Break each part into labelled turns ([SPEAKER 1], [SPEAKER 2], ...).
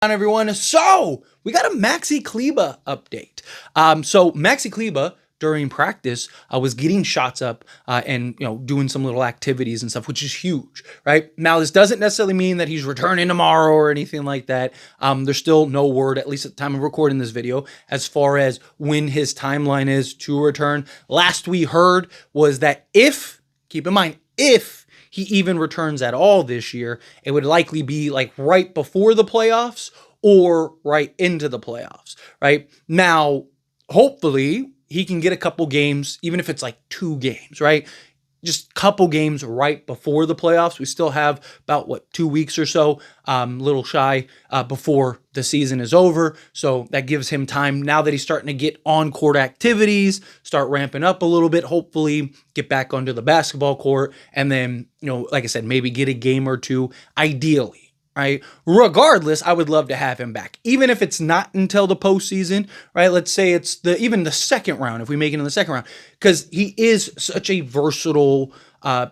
[SPEAKER 1] On everyone. So we got a Maxi Kleber update. So Maxi Kleber during practice was getting shots up and doing some little activities and stuff, which is huge, right? Now this doesn't necessarily mean that he's returning tomorrow or anything like that. There's still no word, at least at the time of recording this video, as far as when his timeline is to return. Last we heard was that keep in mind, if he even returns at all this year, it would likely be like right before the playoffs or right into the playoffs, right? Now, hopefully he can get a couple games, even if it's like 2 games, right? Just a couple games right before the playoffs. We still have about 2 weeks or so, little shy before the season is over. So that gives him time now that he's starting to get on court activities, start ramping up a little bit, hopefully get back onto the basketball court. And then, like I said, maybe get a game or 2, ideally. Right. Regardless, I would love to have him back, even if it's not until the postseason. Right. Let's say it's even the second round, if we make it in the second round, because he is such a versatile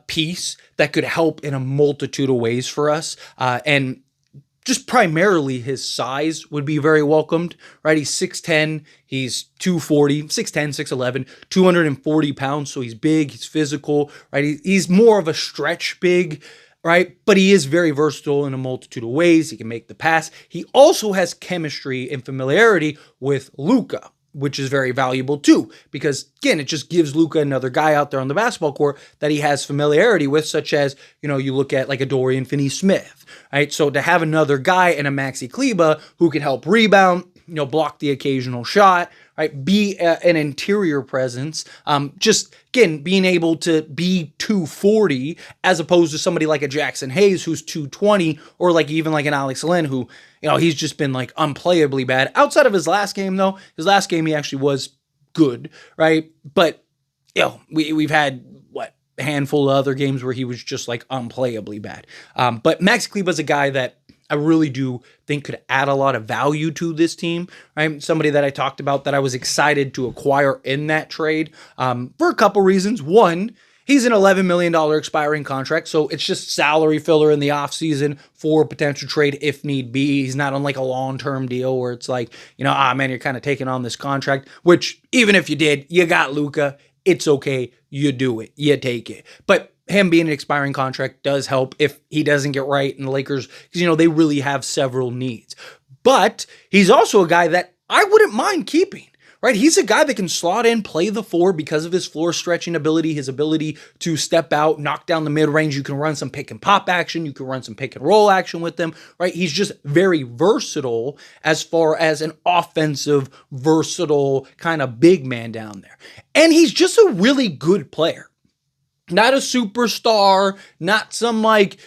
[SPEAKER 1] piece that could help in a multitude of ways for us. And just primarily his size would be very welcomed, right? He's 6'10", he's 240, 6'10", 6'11", 240 pounds. So he's big, he's physical, right? He's more of a stretch big, right? But he is very versatile in a multitude of ways. He can make the pass. He also has chemistry and familiarity with Luka, which is very valuable too, because again, it just gives Luka another guy out there on the basketball court that he has familiarity with, such as, you look at like a Dorian Finney-Smith, right? So to have another guy in a Maxi Kleber who can help rebound, block the occasional shot, right? Be an interior presence. Just again, being able to be 240 as opposed to somebody like a Jackson Hayes who's 220, or like even like an Alex Len who, he's just been like unplayably bad. Outside of his last game though, his last game he actually was good, right? But we've had a handful of other games where he was just like unplayably bad. But Maxi Kleber's a guy that I really do think could add a lot of value to this team, right? Somebody that I talked about that I was excited to acquire in that trade for a couple reasons. One, he's an $11 million expiring contract, so it's just salary filler in the offseason for a potential trade if need be. He's not on like a long-term deal where it's like, man, you're kind of taking on this contract, which even if you did, you got Luka. It's okay. You do it. You take it. But him being an expiring contract does help if he doesn't get right in the Lakers, because, they really have several needs. But he's also a guy that I wouldn't mind keeping, right? He's a guy that can slot in, play the 4 because of his floor stretching ability, his ability to step out, knock down the mid-range. You can run some pick and pop action. You can run some pick and roll action with him, right? He's just very versatile as far as an offensive, versatile kind of big man down there. And he's just a really good player. Not a superstar, not some like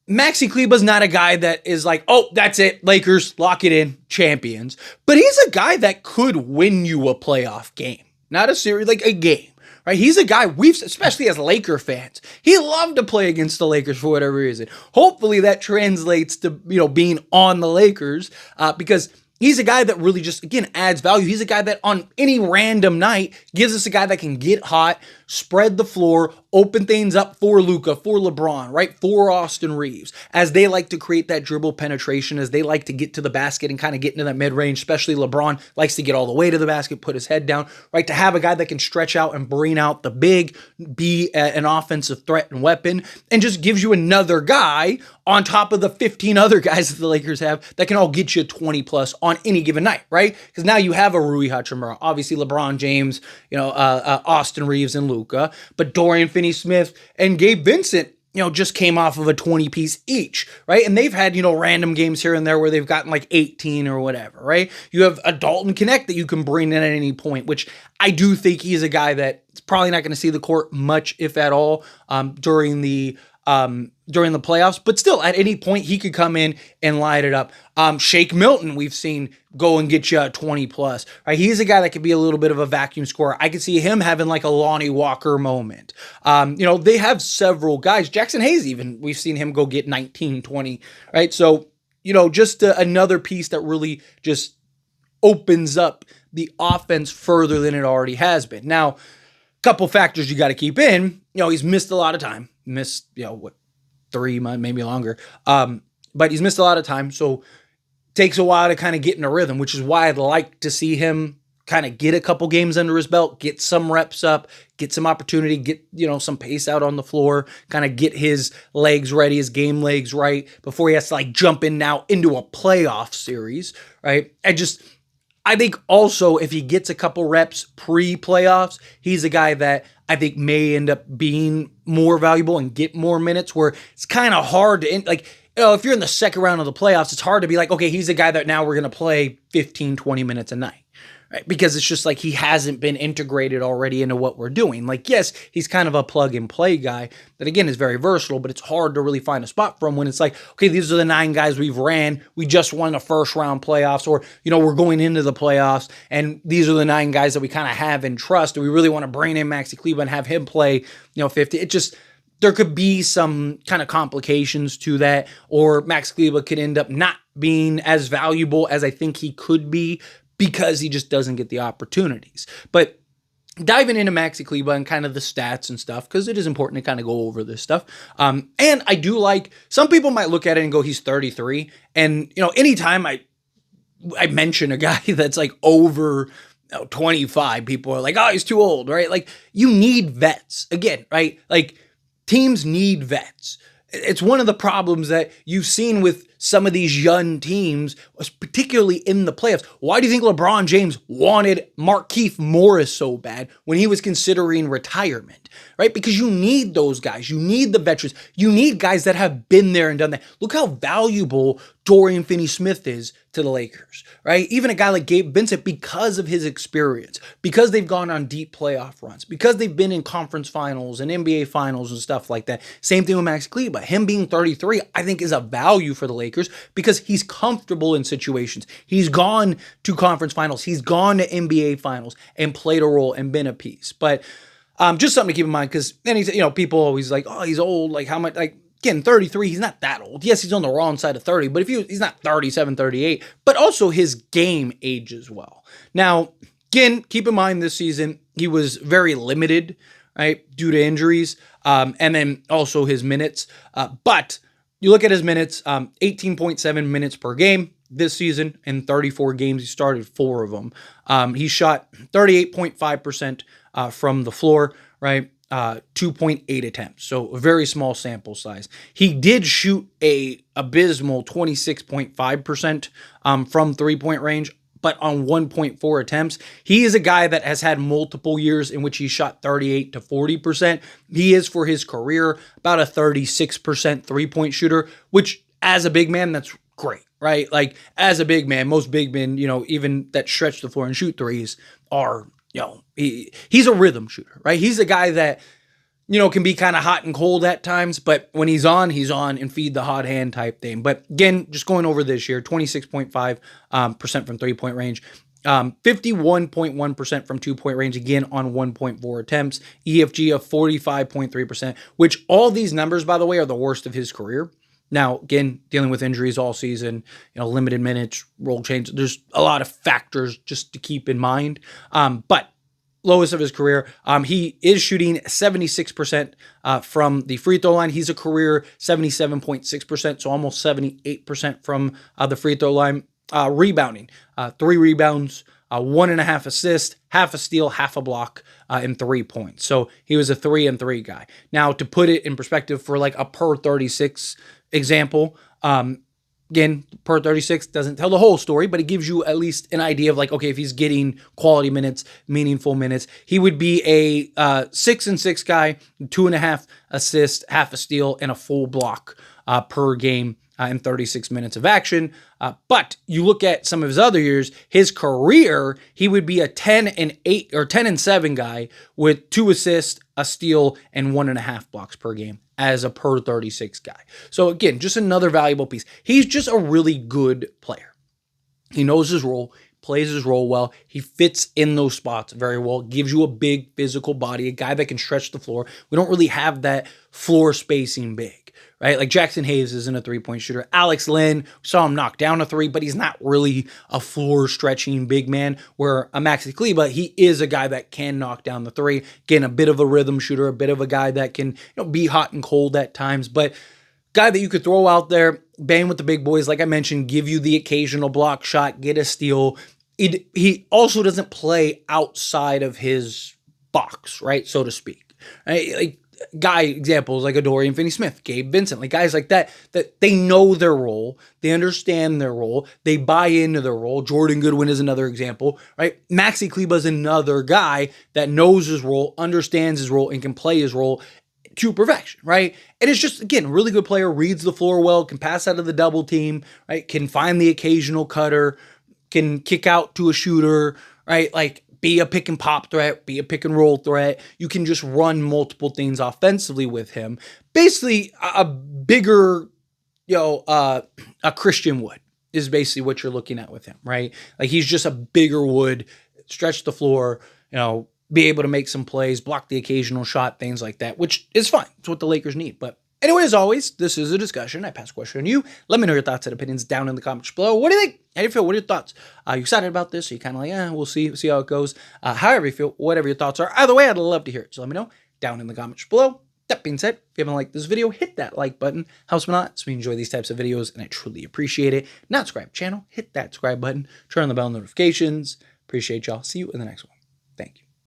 [SPEAKER 1] Maxi Kleber's not a guy that is like, oh, that's it, Lakers, lock it in, champions. But he's a guy that could win you a playoff game. Not a series, like a game, right? He's a guy especially as Laker fans, he loved to play against the Lakers for whatever reason. Hopefully that translates to, being on the Lakers because he's a guy that really just, again, adds value. He's a guy that on any random night gives us a guy that can get hot, spread the floor, open things up for Luka, for LeBron, right? For Austin Reeves, as they like to create that dribble penetration, as they like to get to the basket and kind of get into that mid-range, especially LeBron likes to get all the way to the basket, put his head down, right? To have a guy that can stretch out and bring out the big, be an offensive threat and weapon, and just gives you another guy on top of the 15 other guys that the Lakers have that can all get you 20 plus on any given night, right? Because now you have a Rui Hachimura, obviously LeBron James, Austin Reeves and Luka, but Dorian Finney-Smith and Gabe Vincent, just came off of a 20-piece each, right? And they've had, random games here and there where they've gotten like 18 or whatever, right? You have a Dalton Connect that you can bring in at any point, which I do think he's a guy that's probably not going to see the court much, if at all, during the playoffs, but still at any point he could come in and light it up. Shake Milton, we've seen go and get you 20 plus, right? He's a guy that could be a little bit of a vacuum scorer. I could see him having like a Lonnie Walker moment. They have several guys. Jackson Hayes, even we've seen him go get 19, 20, right? So, just another piece that really just opens up the offense further than it already has been. Now, couple factors you got to keep in. He's missed a lot of time. Missed, 3 months, maybe longer. But he's missed a lot of time. So takes a while to kind of get in a rhythm, which is why I'd like to see him kind of get a couple games under his belt, get some reps up, get some opportunity, get, some pace out on the floor, kind of get his legs ready, his game legs right before he has to like jump in now into a playoff series, right? I think also if he gets a couple reps pre-playoffs, he's a guy that I think may end up being more valuable and get more minutes, where it's kind of hard to, if you're in the second round of the playoffs, it's hard to be like, okay, he's a guy that now we're going to play 15, 20 minutes a night. Right? Because it's just like he hasn't been integrated already into what we're doing. Like, yes, he's kind of a plug and play guy that, again, is very versatile, but it's hard to really find a spot for him when it's like, okay, these are the 9 guys we've ran. We just won the first round playoffs, or, we're going into the playoffs, and these are the 9 guys that we kind of have in trust. Do we really want to bring in Maxi Kleber and have him play, 50? There could be some kind of complications to that, or Max Kleber could end up not being as valuable as I think he could be, because he just doesn't get the opportunities. But diving into Maxi Kleber and kind of the stats and stuff, because it is important to kind of go over this stuff. And I do like, some people might look at it and go, he's 33. And, anytime I mention a guy that's like over 25, people are like, oh, he's too old, right? Like, you need vets. Again, right? Like, teams need vets. It's one of the problems that you've seen with some of these young teams, particularly in the playoffs. Why do you think LeBron James wanted Markieff Morris so bad when he was considering retirement, right? Because you need those guys. You need the veterans. You need guys that have been there and done that. Look how valuable Dorian Finney-Smith is to the Lakers, right? Even a guy like Gabe Vincent, because of his experience, because they've gone on deep playoff runs, because they've been in conference finals and NBA finals and stuff like that. Same thing with Max Kleber. Him being 33, I think, is a value for the Lakers because he's comfortable in situations. He's gone to conference finals. He's gone to NBA finals and played a role and been a piece. But just something to keep in mind, because people always like, oh, he's old. Like, how much? Like, again, 33, he's not that old. Yes, he's on the wrong side of 30, but he's not 37, 38. But also his game ages well. Now, again, keep in mind this season, he was very limited, right, due to injuries, and then also his minutes. But you look at his minutes, 18.7 minutes per game this season. In 34 games, he started 4 of them. He shot 38.5% from the floor, right? 2.8 attempts. So a very small sample size. He did shoot a abysmal 26.5% from 3-point range, but on 1.4 attempts. He is a guy that has had multiple years in which he shot 38 to 40%. He is, for his career, about a 36% 3-point shooter, which as a big man, that's great, right? Like, as a big man, most big men, even that stretch the floor and shoot threes are, he's a rhythm shooter, right? He's a guy that, can be kind of hot and cold at times, but when he's on and feed the hot hand type thing. But again, just going over this year, 26.5% from 3-point range, 51.1% from 2-point range, again on 1.4 attempts, EFG of 45.3%, which all these numbers, by the way, are the worst of his career. Now, again, dealing with injuries all season, limited minutes, role change. There's a lot of factors just to keep in mind. But lowest of his career, he is shooting 76% from the free throw line. He's a career 77.6%, so almost 78% from the free throw line. Rebounding, 3 rebounds, 1.5 assists, half a steal, half a block, and 3 points. So he was a 3-and-3 guy. Now, to put it in perspective for like a per 36 example, again, per 36 doesn't tell the whole story, but it gives you at least an idea of like, okay, if he's getting quality minutes, meaningful minutes, he would be a 6-and-6 guy, 2.5 assists, half a steal, and a full block per game in 36 minutes of action. But you look at some of his other years, his career, he would be a 10-and-8 or 10-and-7 guy with 2 assists, a steal, and 1.5 blocks per game as a per 36 guy. So again, just another valuable piece. He's just a really good player. He knows his role, plays his role well. He fits in those spots very well, gives you a big physical body, a guy that can stretch the floor. We don't really have that floor spacing big, right? Like Jackson Hayes isn't a 3-point shooter. Alex Len, saw him knock down a 3, but he's not really a floor stretching big man, where a Maxi Kleber, he is a guy that can knock down the 3. Again, a bit of a rhythm shooter, a bit of a guy that can be hot and cold at times, but guy that you could throw out there, bang with the big boys, like I mentioned, give you the occasional block shot, get a steal. He also doesn't play outside of his box, right, so to speak. Right? Like guy examples like a Dorian Finney-Smith, Gabe Vincent, like guys like that they know their role, they understand their role, they buy into their role. Jordan Goodwin is another example, right? Maxi Kleber is another guy that knows his role, understands his role, and can play his role to perfection, right? And it's just, again, a really good player, reads the floor well, can pass out of the double team, right? Can find the occasional cutter, can kick out to a shooter, right? Like be a pick and pop threat, be a pick and roll threat. You can just run multiple things offensively with him. Basically, a bigger, a Christian Wood is basically what you're looking at with him, right? Like he's just a bigger Wood, stretch the floor, be able to make some plays, block the occasional shot, things like that, which is fine. It's what the Lakers need. But anyway, as always, this is a discussion. I pass the question on you. Let me know your thoughts and opinions down in the comments below. What do you think? How do you feel? What are your thoughts? Are you excited about this? Are you kind of like, we'll see how it goes. However you feel, whatever your thoughts are. Either way, I'd love to hear it. So let me know down in the comments below. That being said, if you haven't liked this video, hit that like button. Helps me a lot. So we enjoy these types of videos, and I truly appreciate it. Not subscribe to the channel, hit that subscribe button. Turn on the bell notifications. Appreciate y'all. See you in the next one. Thank you.